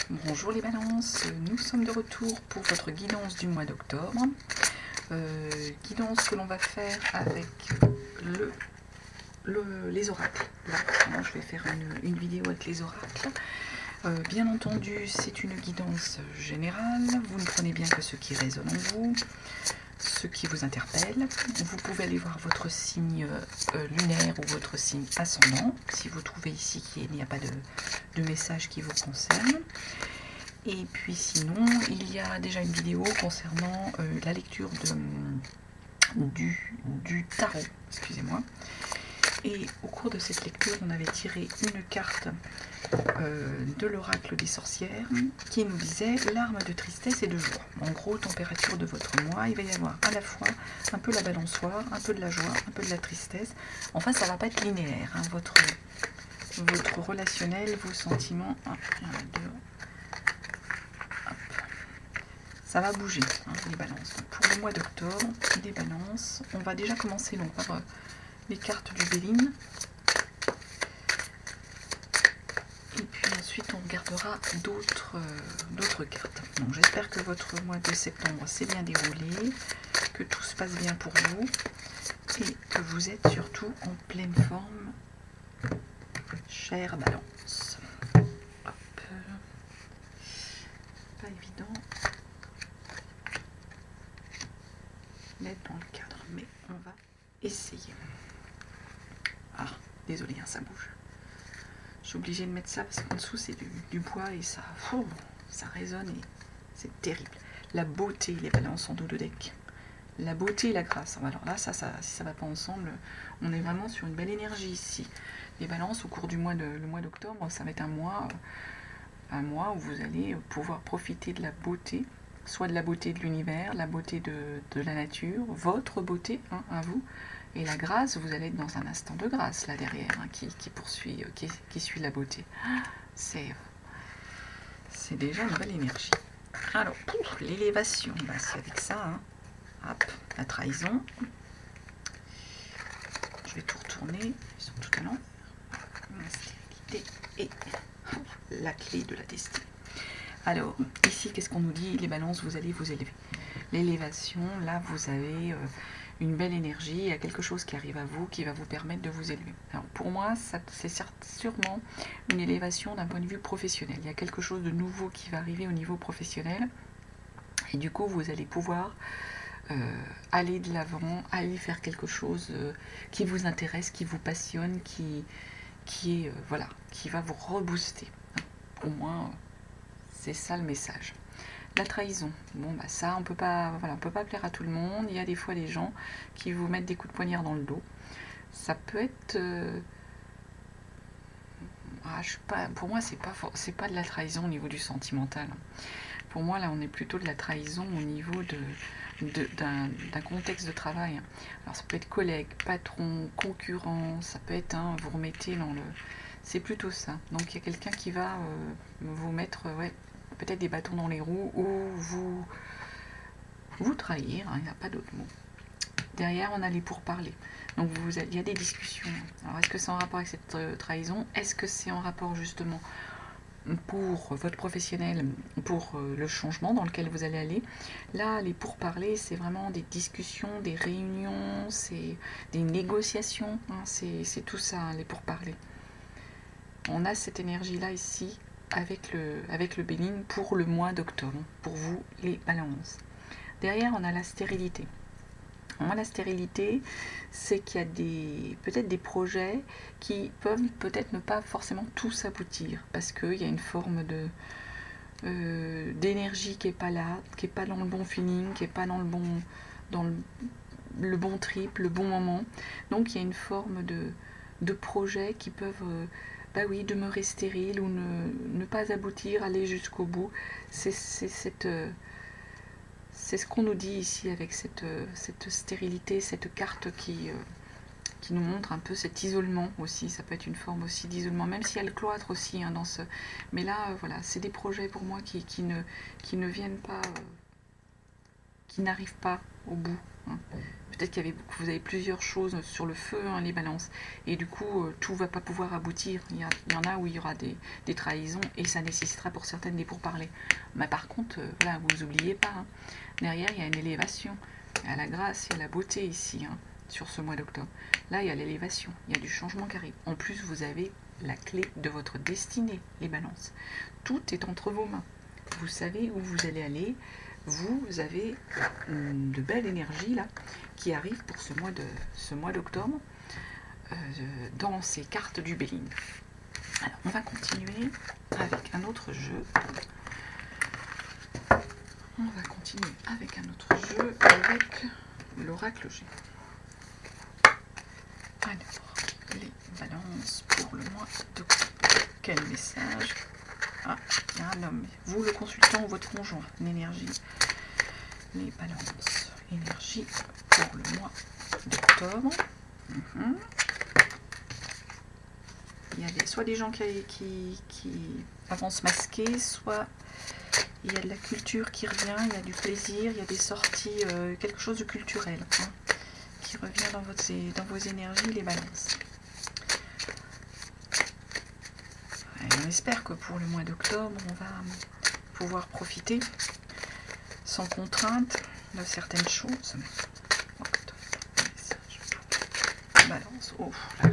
Bonjour les balances, nous sommes de retour pour votre guidance du mois d'octobre. Guidance que l'on va faire avec les oracles. Là, je vais faire une vidéo avec les oracles. Bien entendu, c'est une guidance générale. Vous ne prenez bien que ce qui résonne en vous, ce qui vous interpelle. Vous pouvez aller voir votre signe lunaire ou votre signe ascendant, si vous trouvez ici qu'il n'y a pas de message qui vous concerne. Et puis sinon, il y a déjà une vidéo concernant la lecture du tarot, excusez-moi. Et au cours de cette lecture, on avait tiré une carte de l'oracle des sorcières qui nous disait larmes de tristesse et de joie. En gros, température de votre mois, il va y avoir à la fois un peu la balançoire, un peu de la joie, un peu de la tristesse. Enfin, ça ne va pas être linéaire, hein, votre relationnel, vos sentiments. Ça va bouger, hein, les balances. Donc, pour le mois d'octobre, les balances, on va déjà commencer donc, par les cartes du Béline. Et puis ensuite, on regardera d'autres cartes. Donc, j'espère que votre mois de septembre s'est bien déroulé, que tout se passe bien pour vous et que vous êtes surtout en pleine forme, chère balance. Hop. Pas évident d'être dans le cadre, mais on va essayer. Ah, désolé, hein, ça bouge. Je suis obligée de mettre ça parce qu'en dessous c'est du bois et ça résonne et c'est terrible. La beauté, les balances en dos de deck. La beauté et la grâce. Alors là, si ça va pas ensemble, on est vraiment sur une belle énergie ici. Les balances au cours du mois d'octobre, ça va être un mois où vous allez pouvoir profiter de la beauté, soit de la beauté de l'univers, la beauté de la nature, votre beauté, hein, à vous. Et la grâce, vous allez être dans un instant de grâce là derrière, hein, qui suit la beauté. C'est déjà une belle énergie. Alors, pour l'élévation, bah, c'est avec ça. Hein. Hop, la trahison. Je vais tout retourner. Ils sont tout à l'envers. La stérilité et la clé de la destinée. Alors, ici, qu'est-ce qu'on nous dit? Les balances, vous allez vous élever. L'élévation, là, vous avez une belle énergie, il y a quelque chose qui arrive à vous qui va vous permettre de vous élever. Alors pour moi, c'est sûrement une élévation d'un point de vue professionnel. Il y a quelque chose de nouveau qui va arriver au niveau professionnel et du coup vous allez pouvoir aller de l'avant, aller faire quelque chose qui vous intéresse, qui vous passionne, qui va vous rebooster. Pour moi, c'est ça le message. La trahison, bon bah ça on peut pas plaire à tout le monde. Il y a des fois des gens qui vous mettent des coups de poignard dans le dos. Ça peut être pour moi c'est pas de la trahison au niveau du sentimental. Pour moi là on est plutôt de la trahison au niveau d'un contexte de travail. Alors ça peut être collègue, patron, concurrent, ça peut être vous remettez dans le... C'est plutôt ça. Donc il y a quelqu'un qui va vous mettre peut-être des bâtons dans les roues ou vous trahir, hein, il n'y a pas d'autre mot. Derrière, on a les pourparlers. Donc, il y a des discussions. Alors, est-ce que c'est en rapport avec cette trahison? Est-ce que c'est en rapport justement pour votre professionnel, pour le changement dans lequel vous allez aller? Là, les pourparlers, c'est vraiment des discussions, des réunions, c'est des négociations, hein, c'est tout ça, hein, les pourparlers. On a cette énergie-là ici, avec le Béline pour le mois d'octobre, pour vous les balances. Derrière, on a la stérilité. Moi, la stérilité, c'est qu'il y a peut-être des projets qui peuvent peut-être ne pas forcément tous aboutir, parce qu'il y a une forme d'énergie qui n'est pas là, qui n'est pas dans le bon feeling, qui n'est pas dans le bon trip, le bon moment. Donc, il y a une forme de projets qui peuvent... demeurer stérile ou ne pas aboutir, aller jusqu'au bout. C'est ce qu'on nous dit ici avec cette stérilité, cette carte qui nous montre un peu cet isolement aussi. Ça peut être une forme aussi d'isolement, même s'il y a le cloître aussi hein, dans ce... Mais là, voilà, c'est des projets pour moi qui ne viennent pas, qui n'arrivent pas au bout. Hein. Peut-être que vous avez plusieurs choses sur le feu, hein, les balances. Et du coup, tout ne va pas pouvoir aboutir. Il y en a où il y aura des trahisons et ça nécessitera pour certaines des pourparlers. Mais par contre, voilà, vous n'oubliez pas. Hein. Derrière, il y a une élévation. Il y a la grâce, il y a la beauté ici, hein, sur ce mois d'octobre. Là, il y a l'élévation, il y a du changement qui arrive. En plus, vous avez la clé de votre destinée, les balances. Tout est entre vos mains. Vous savez où vous allez aller. Vous avez de belles énergies là qui arrivent pour ce mois d'octobre dans ces cartes du Béline. Alors, on va continuer avec un autre jeu. On va continuer avec un autre jeu avec l'oracle G. Alors, les balances pour le mois d'octobre. Quel message? Ah, il y a un homme. Vous, le consultant ou votre conjoint, l'énergie. Les balances. Énergie pour le mois d'octobre. Il y a soit des gens qui avancent masqués, soit il y a de la culture qui revient, il y a du plaisir, il y a des sorties, quelque chose de culturel hein, qui revient dans vos énergies, les balances. Et on espère que pour le mois d'octobre, on va pouvoir profiter sans contrainte de certaines choses. Balance. Oh, là.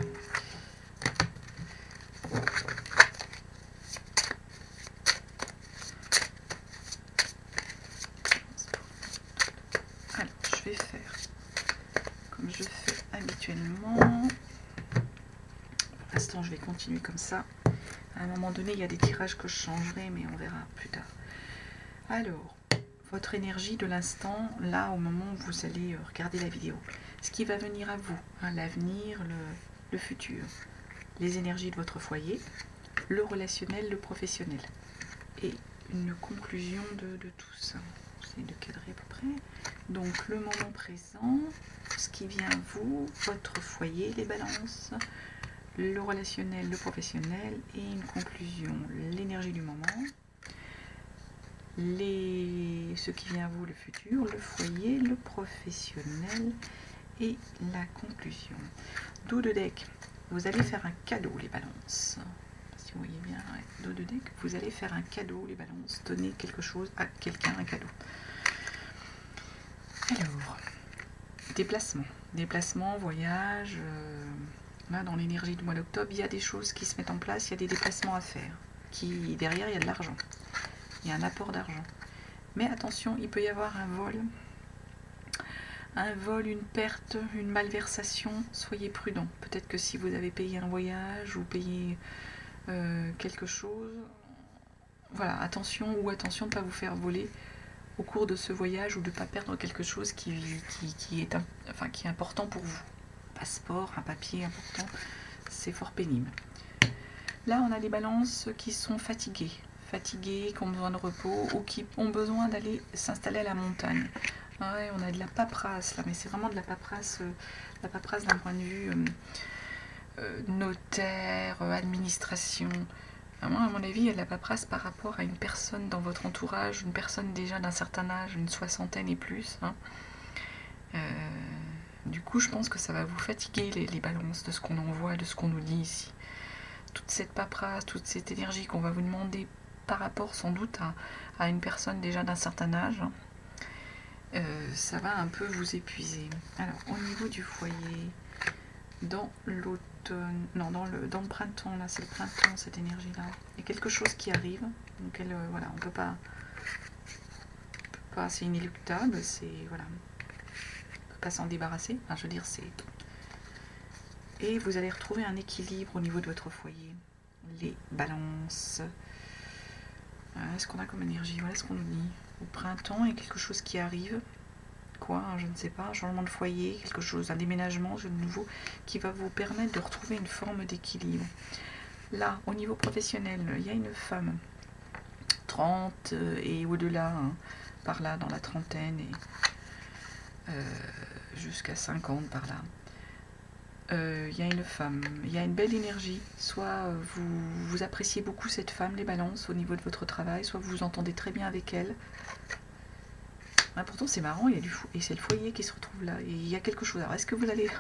Alors, je vais faire comme je fais habituellement. Pour l'instant, je vais continuer comme ça. À un moment donné, il y a des tirages que je changerai, mais on verra plus tard. Alors, votre énergie de l'instant, là, au moment où vous allez regarder la vidéo. Ce qui va venir à vous, hein, l'avenir, le futur. Les énergies de votre foyer, le relationnel, le professionnel. Et une conclusion de tout ça. J'essaie de cadrer à peu près. Donc, le moment présent, ce qui vient à vous, votre foyer, les balances, le relationnel, le professionnel et une conclusion, l'énergie du moment, ce qui vient à vous, le futur, le foyer, le professionnel et la conclusion. Dos de deck, vous allez faire un cadeau, les balances. Si vous voyez bien, ouais. Dos de deck, vous allez faire un cadeau, les balances. Donner quelque chose à quelqu'un, un cadeau. Alors, déplacement, voyage. Là, dans l'énergie du mois d'octobre, il y a des choses qui se mettent en place, il y a des déplacements à faire. Derrière, il y a de l'argent. Il y a un apport d'argent. Mais attention, il peut y avoir un vol, une perte, une malversation. Soyez prudent. Peut-être que si vous avez payé un voyage ou payé quelque chose, voilà, attention de ne pas vous faire voler au cours de ce voyage ou de ne pas perdre quelque chose qui est important pour vous. Passeport, un papier important, c'est fort pénible. Là, on a des balances qui sont fatiguées, qui ont besoin de repos ou qui ont besoin d'aller s'installer à la montagne. Ouais, on a de la paperasse là, mais c'est vraiment de la paperasse d'un point de vue notaire, administration. Moi, à mon avis, il y a de la paperasse par rapport à une personne dans votre entourage, une personne déjà d'un certain âge, une soixantaine et plus. Hein. Du coup, je pense que ça va vous fatiguer les balances de ce qu'on envoie, de ce qu'on nous dit ici. Toute cette paperasse, toute cette énergie qu'on va vous demander par rapport sans doute à une personne déjà d'un certain âge, ça va un peu vous épuiser. Alors, au niveau du foyer, dans l'automne, non, dans le printemps, là, c'est le printemps, cette énergie-là. Il y a quelque chose qui arrive, donc voilà, on peut pas, c'est inéluctable, c'est, voilà, on peut pas s'en débarrasser, enfin, je veux dire, c'est... Et vous allez retrouver un équilibre au niveau de votre foyer. Les balances. Est-ce qu'on a comme énergie? Voilà ce qu'on nous dit. Au printemps, il y a quelque chose qui arrive. Quoi? Je ne sais pas. Un changement de foyer, quelque chose, un déménagement de nouveau qui va vous permettre de retrouver une forme d'équilibre. Là, au niveau professionnel, il y a une femme 30 et au-delà, hein, par là, dans la trentaine et jusqu'à 50 par là. Il y a une femme, il y a une belle énergie, soit vous appréciez beaucoup cette femme, les balances, au niveau de votre travail, soit vous vous entendez très bien avec elle. Ah, pourtant c'est marrant, il y a et c'est le foyer qui se retrouve là. Et il y a quelque chose. Alors est-ce que vous allez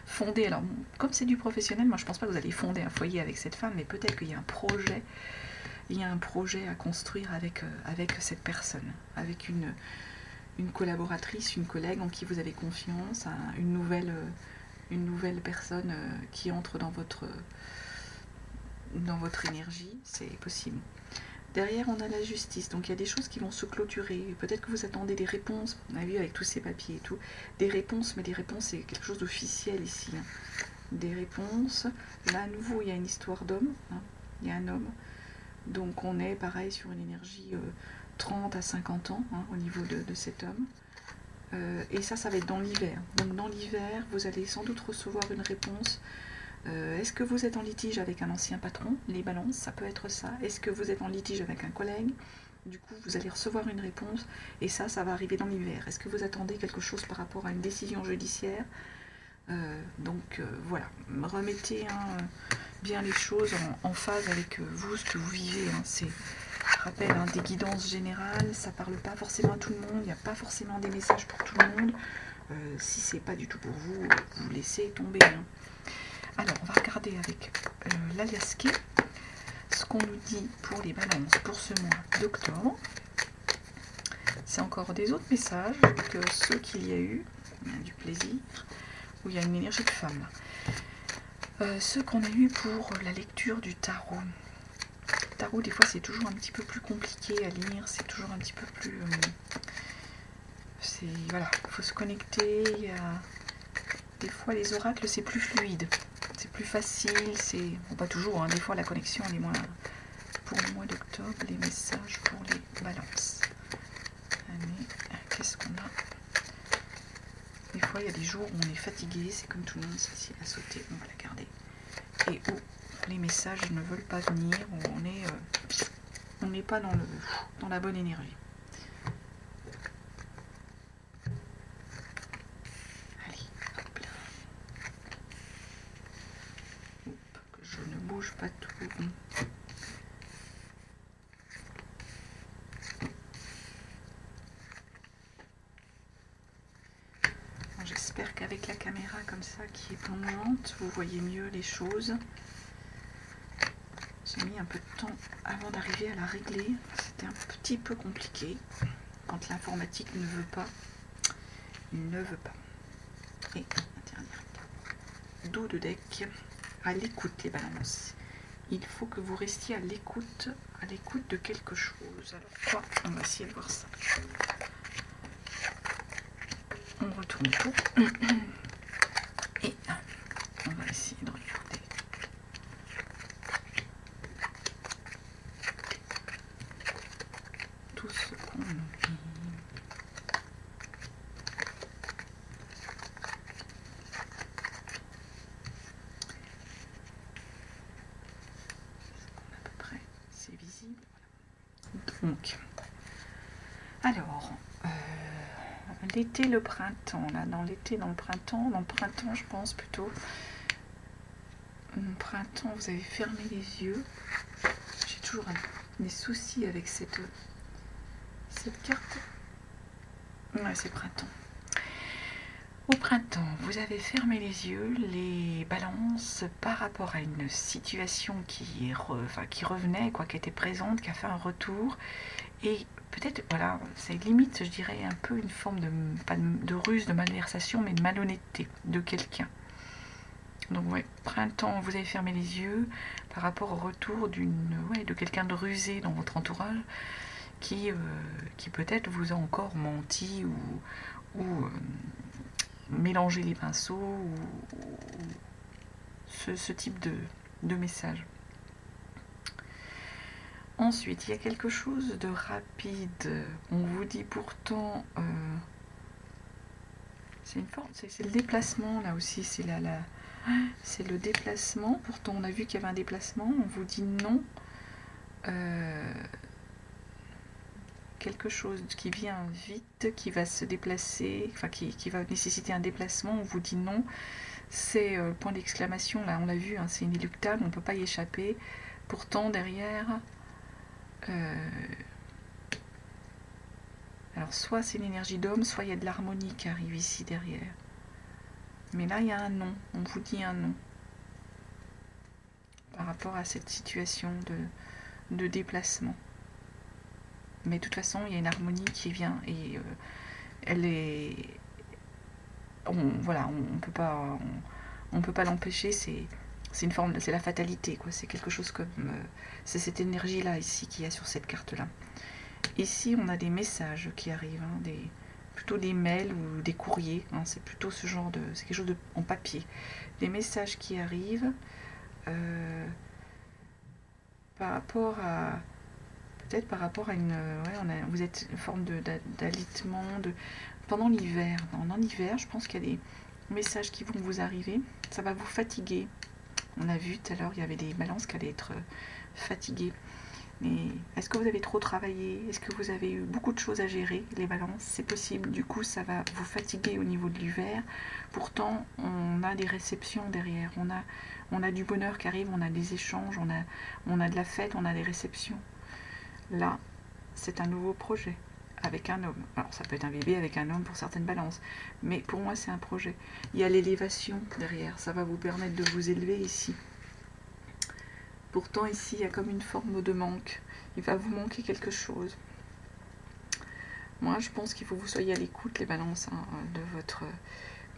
fonder, alors comme c'est du professionnel, moi je pense pas que vous allez fonder un foyer avec cette femme, mais peut-être qu'il y a un projet, à construire avec cette personne, avec une collaboratrice, une collègue en qui vous avez confiance, une nouvelle personne qui entre dans votre énergie, c'est possible. Derrière, on a la justice, donc il y a des choses qui vont se clôturer. Peut-être que vous attendez des réponses, on a vu avec tous ces papiers et tout, des réponses, mais des réponses, c'est quelque chose d'officiel ici. Hein. Des réponses, là à nouveau, il y a une histoire d'homme, hein. Il y a un homme, donc on est pareil sur une énergie 30 à 50 ans hein, au niveau de cet homme. Et ça va être dans l'hiver. Donc dans l'hiver, vous allez sans doute recevoir une réponse. Est-ce que vous êtes en litige avec un ancien patron? Les balances, ça peut être ça. Est-ce que vous êtes en litige avec un collègue? Du coup, vous allez recevoir une réponse et ça va arriver dans l'hiver. Est-ce que vous attendez quelque chose par rapport à une décision judiciaire? Voilà, remettez bien les choses en phase avec vous, ce que vous vivez. Hein. C'est, je rappelle, des guidances générales, ça parle pas forcément à tout le monde, il n'y a pas forcément des messages pour tout le monde. Si c'est pas du tout pour vous, vous laissez tomber. Hein. Alors, on va regarder avec l'Aliasqué ce qu'on nous dit pour les balances pour ce mois d'octobre. C'est encore des autres messages que ceux qu'il y a eu, il y a du plaisir, où il y a une énergie de femme. Ceux qu'on a eu pour la lecture du tarot. Le tarot, des fois, c'est toujours un petit peu plus compliqué à lire, c'est toujours un petit peu plus... voilà, il faut se connecter. Des fois, les oracles, c'est plus fluide. C'est plus facile, c'est... Bon, pas toujours, hein, des fois la connexion elle est moins... Pour le mois d'octobre, les messages pour les balances. Allez, qu'est-ce qu'on a? Des fois, il y a des jours où on est fatigué, c'est comme tout le monde, celle-ci a sauté, on va la garder. Et où les messages ne veulent pas venir, où on n'est pas dans la bonne énergie. Je ne bouge pas tout. J'espère qu'avec la caméra comme ça qui est plongeante, vous voyez mieux les choses. J'ai mis un peu de temps avant d'arriver à la régler. C'était un petit peu compliqué. Quand l'informatique ne veut pas, il ne veut pas. Et un dernier dos de deck. À l'écoute les balances. Il faut que vous restiez à l'écoute de quelque chose. Alors quoi? On va essayer de voir ça. On retourne tout. Et on va essayer de regarder. Tout ce qu'on vit. Visible. Donc, alors, l'été, le printemps, là, dans l'été, dans le printemps, je pense plutôt. Le printemps, vous avez fermé les yeux. J'ai toujours des soucis avec cette carte. Ouais, c'est printemps. Au printemps, vous avez fermé les yeux, les balances par rapport à une situation qui revenait, qui était présente, qui a fait un retour. Et peut-être, voilà, c'est limite, je dirais, un peu une forme pas de ruse, de malversation, mais de malhonnêteté de quelqu'un. Donc, ouais, printemps, vous avez fermé les yeux par rapport au retour de quelqu'un de rusé dans votre entourage qui peut-être vous a encore menti ou mélanger les pinceaux ou ce type de message. Ensuite, il y a quelque chose de rapide. On vous dit pourtant... c'est une forme, c'est le déplacement là aussi. C'est le déplacement. Pourtant, on a vu qu'il y avait un déplacement. On vous dit non. Quelque chose qui vient vite, qui va se déplacer, enfin qui va nécessiter un déplacement, on vous dit non. C'est point d'exclamation, là on l'a vu, hein, c'est inéluctable, on ne peut pas y échapper. Pourtant derrière, Alors soit c'est une énergie d'homme, soit il y a de l'harmonie qui arrive ici derrière. Mais là, il y a un non, on vous dit un non. Par rapport à cette situation de déplacement. Mais de toute façon, il y a une harmonie qui vient et elle est... Voilà, on peut pas l'empêcher, c'est une forme, c'est la fatalité, quoi. C'est quelque chose comme... c'est cette énergie-là ici qu'il y a sur cette carte-là. Ici, on a des messages qui arrivent, hein, plutôt des mails ou des courriers, hein, c'est plutôt ce genre de... c'est quelque chose en papier. Des messages qui arrivent par rapport à... peut-être par rapport à une... ouais, vous êtes une forme d'alitement, pendant l'hiver. En hiver, je pense qu'il y a des messages qui vont vous arriver, ça va vous fatiguer. On a vu tout à l'heure, il y avait des balances qui allaient être fatiguées. Mais est-ce que vous avez trop travaillé? Est-ce que vous avez eu beaucoup de choses à gérer? Les balances, c'est possible. Du coup, ça va vous fatiguer au niveau de l'hiver. Pourtant, on a des réceptions derrière. On a du bonheur qui arrive, on a des échanges, on a de la fête, on a des réceptions. Là, c'est un nouveau projet avec un homme. Alors, ça peut être un bébé avec un homme pour certaines balances. Mais pour moi, c'est un projet. Il y a l'élévation derrière. Ça va vous permettre de vous élever ici. Pourtant, ici, il y a comme une forme de manque. Il va vous manquer quelque chose. Moi, je pense qu'il faut que vous soyez à l'écoute, les balances, hein, de votre...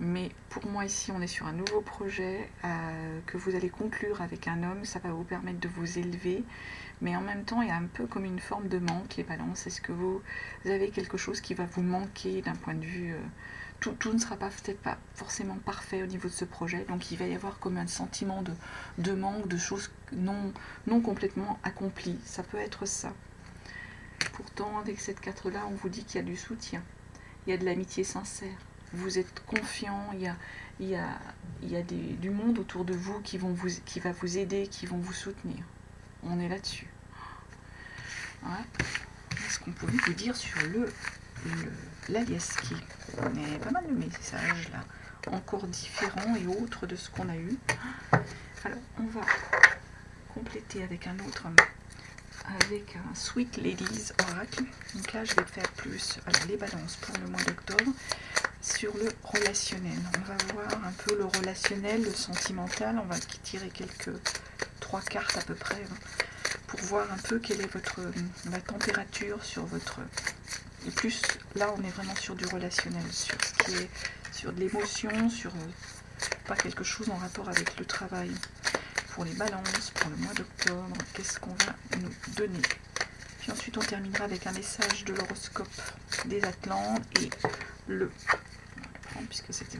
Mais pour moi, ici, on est sur un nouveau projet que vous allez conclure avec un homme. Ça va vous permettre de vous élever. Mais en même temps, il y a un peu comme une forme de manque, les balances. Est-ce que vous avez quelque chose qui va vous manquer d'un point de vue... Tout ne sera peut-être pas forcément parfait au niveau de ce projet, donc il va y avoir comme un sentiment de manque, de choses non complètement accomplies. Ça peut être ça. Pourtant, avec cette carte-là, on vous dit qu'il y a du soutien, il y a de l'amitié sincère, vous êtes confiant, il y a du monde autour de vous qui va vous aider, qui vont vous soutenir. On est là-dessus. Ouais. Qu'est-ce qu'on pouvait vous dire sur l'Alieski? On est pas mal de messages là, encore différents et autres de ce qu'on a eu. Alors, on va compléter avec un autre, avec un Sweet Ladies Oracle. Donc là, je vais faire plus les balances pour le mois d'octobre sur le relationnel. On va voir un peu le relationnel, le sentimental. On va tirer 3 cartes à peu près, hein, pour voir un peu quelle est la température sur votre... Et plus, là, on est vraiment sur du relationnel, sur ce qui est sur de l'émotion, sur pas quelque chose en rapport avec le travail. Pour les balances, pour le mois d'octobre, qu'est-ce qu'on va nous donner? Puis ensuite, on terminera avec un message de l'horoscope des Atlantes et on va le prendre puisque c'était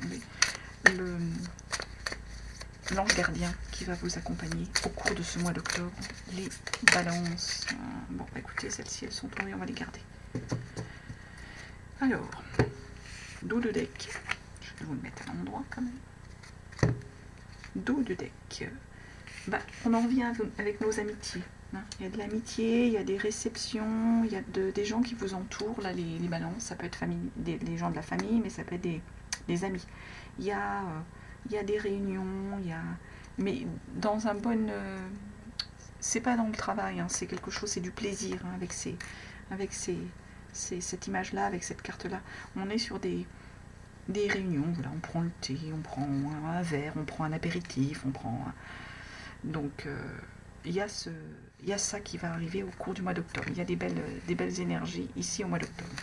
l'ange gardien qui va vous accompagner au cours de ce mois d'octobre. Les balances. Bon, écoutez, celles-ci, elles sont tombées, on va les garder. Alors, dos de deck, je vais vous le mettre à l'endroit quand même. Dos de deck, on en revient avec nos amitiés. Hein. Il y a de l'amitié, il y a des réceptions, il y a des gens qui vous entourent, là les balances, ça peut être les gens de la famille, mais ça peut être des amis. Il y a des réunions, mais dans un bon... c'est pas dans le travail, hein, c'est quelque chose, c'est du plaisir, hein, avec cette image-là, avec cette carte-là. On est sur des réunions, voilà, on prend le thé, on prend un verre, on prend un apéritif, on prend... Donc, il y a ça qui va arriver au cours du mois d'octobre. Il y a des belles énergies ici au mois d'octobre.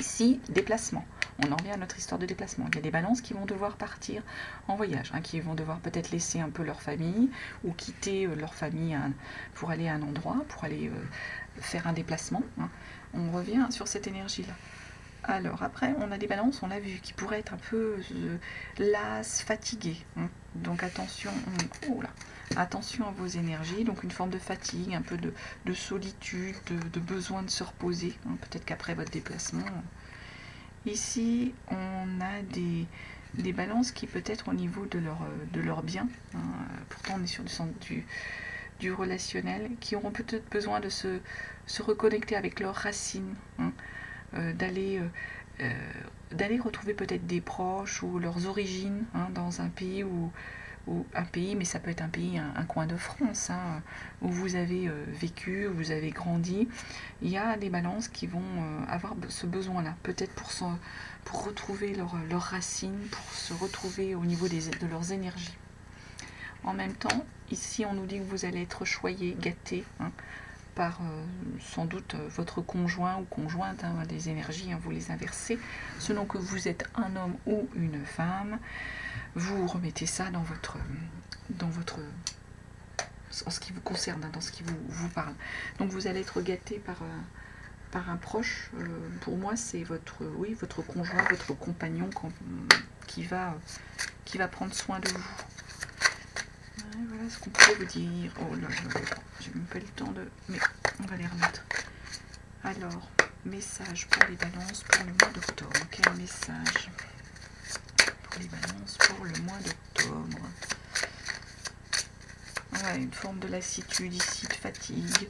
Ici, déplacement. On en revient à notre histoire de déplacement. Il y a des balances qui vont devoir partir en voyage, hein, qui vont devoir peut-être laisser un peu leur famille ou quitter leur famille pour aller à un endroit, pour aller faire un déplacement. Hein. On revient sur cette énergie-là. Alors après, on a des balances, on l'a vu, qui pourraient être un peu lasses, fatiguées. Hein. Donc attention, attention à vos énergies, donc une forme de fatigue, un peu de solitude, de besoin de se reposer, hein. Peut-être qu'après votre déplacement. Ici, on a des balances qui peut-être au niveau de leur bien, hein. Pourtant on est sur du relationnel, qui auront peut-être besoin de se reconnecter avec leurs racines, hein. D'aller retrouver peut-être des proches ou leurs origines, hein, dans un pays où ou un pays, mais ça peut être un pays, un coin de France, hein, où vous avez vécu, où vous avez grandi. Il y a des balances qui vont avoir ce besoin-là, peut-être pour retrouver leurs racines, pour se retrouver au niveau de leurs énergies. En même temps, ici on nous dit que vous allez être choyé, gâté, hein, par sans doute votre conjoint ou conjointe, hein, les énergies, hein, vous les inversez, selon que vous êtes un homme ou une femme, vous remettez ça dans votre en ce qui vous concerne, hein, dans ce qui vous parle. Donc vous allez être gâté par un proche. Pour moi, c'est votre conjoint, votre compagnon qui va prendre soin de vous. Voilà ce qu'on peut vous dire. Oh là là, j'ai même pas le temps de... Mais on va les remettre. Alors, message pour les balances pour le mois d'octobre. Quel message pour les balances pour le mois d'octobre? Ouais, une forme de lassitude ici, de fatigue.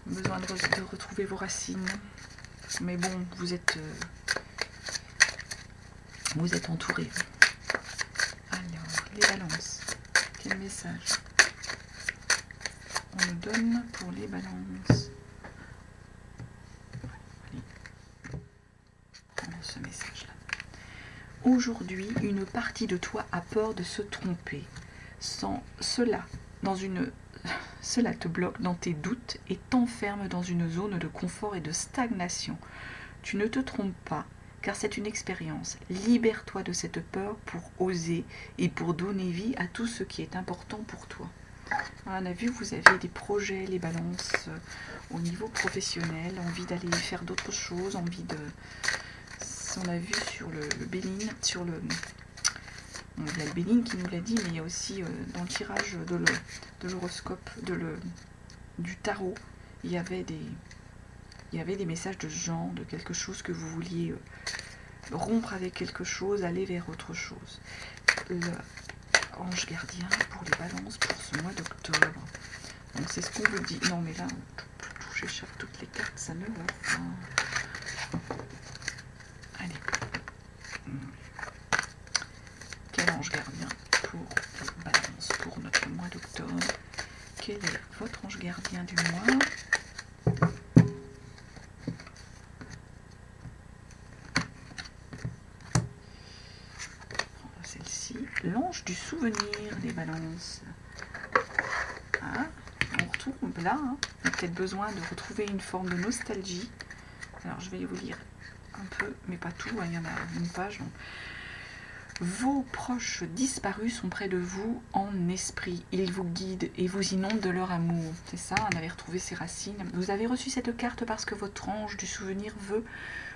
Besoin de retrouver vos racines. Mais bon, vous êtes entouré. Alors, les balances. Quel message on nous donne pour les balances? Allez. Ce message-là. Aujourd'hui, une partie de toi a peur de se tromper. Sans cela, cela te bloque dans tes doutes et t'enferme dans une zone de confort et de stagnation. Tu ne te trompes pas, car c'est une expérience. Libère-toi de cette peur pour oser et pour donner vie à tout ce qui est important pour toi. On a vu, vous avez des projets, les balances, au niveau professionnel, envie d'aller faire d'autres choses, envie de... On a vu sur le Béline, sur le... Il y a le Béline qui nous l'a dit, mais il y a aussi dans le tirage de l'horoscope, du tarot, il y avait des messages de ce genre, de quelque chose que vous vouliez rompre avec quelque chose, aller vers autre chose. Le ange gardien pour les balances pour ce mois d'octobre. Donc c'est ce qu'on vous dit. Non mais là, j'échappe toutes les cartes, ça me va pas. Allez. Quel ange gardien pour les balances pour notre mois d'octobre? Quel est votre ange gardien du mois? Celle-ci, l'ange du souvenir des balances. Ah, on retrouve là, hein, on a peut-être besoin de retrouver une forme de nostalgie. Alors je vais vous lire un peu, mais pas tout, hein, il y en a une page. Donc. Vos proches disparus sont près de vous en esprit. Ils vous guident et vous inondent de leur amour. C'est ça, on avait retrouvé ses racines. Vous avez reçu cette carte parce que votre ange du souvenir veut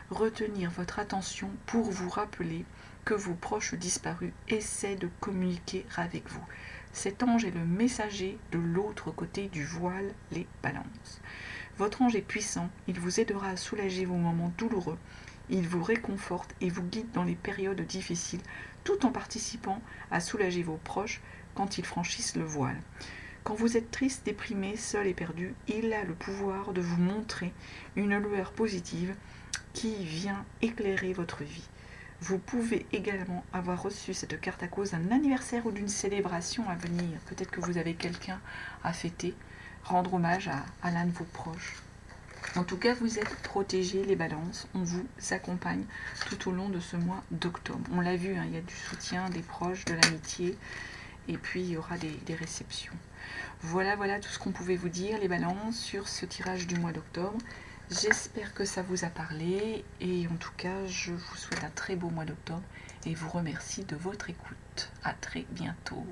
retenir votre attention pour vous rappeler que vos proches disparus essaient de communiquer avec vous. Cet ange est le messager de l'autre côté du voile, les balances. Votre ange est puissant, il vous aidera à soulager vos moments douloureux. Il vous réconforte et vous guide dans les périodes difficiles, tout en participant à soulager vos proches quand ils franchissent le voile. Quand vous êtes triste, déprimé, seul et perdu, il a le pouvoir de vous montrer une lueur positive qui vient éclairer votre vie. Vous pouvez également avoir reçu cette carte à cause d'un anniversaire ou d'une célébration à venir. Peut-être que vous avez quelqu'un à fêter, rendre hommage à l'un de vos proches. En tout cas, vous êtes protégés, les balances. On vous accompagne tout au long de ce mois d'octobre. On l'a vu, hein, il y a du soutien, des proches, de l'amitié. Et puis, il y aura des réceptions. Voilà tout ce qu'on pouvait vous dire, les balances, sur ce tirage du mois d'octobre. J'espère que ça vous a parlé. Et en tout cas, je vous souhaite un très beau mois d'octobre. Et vous remercie de votre écoute. À très bientôt.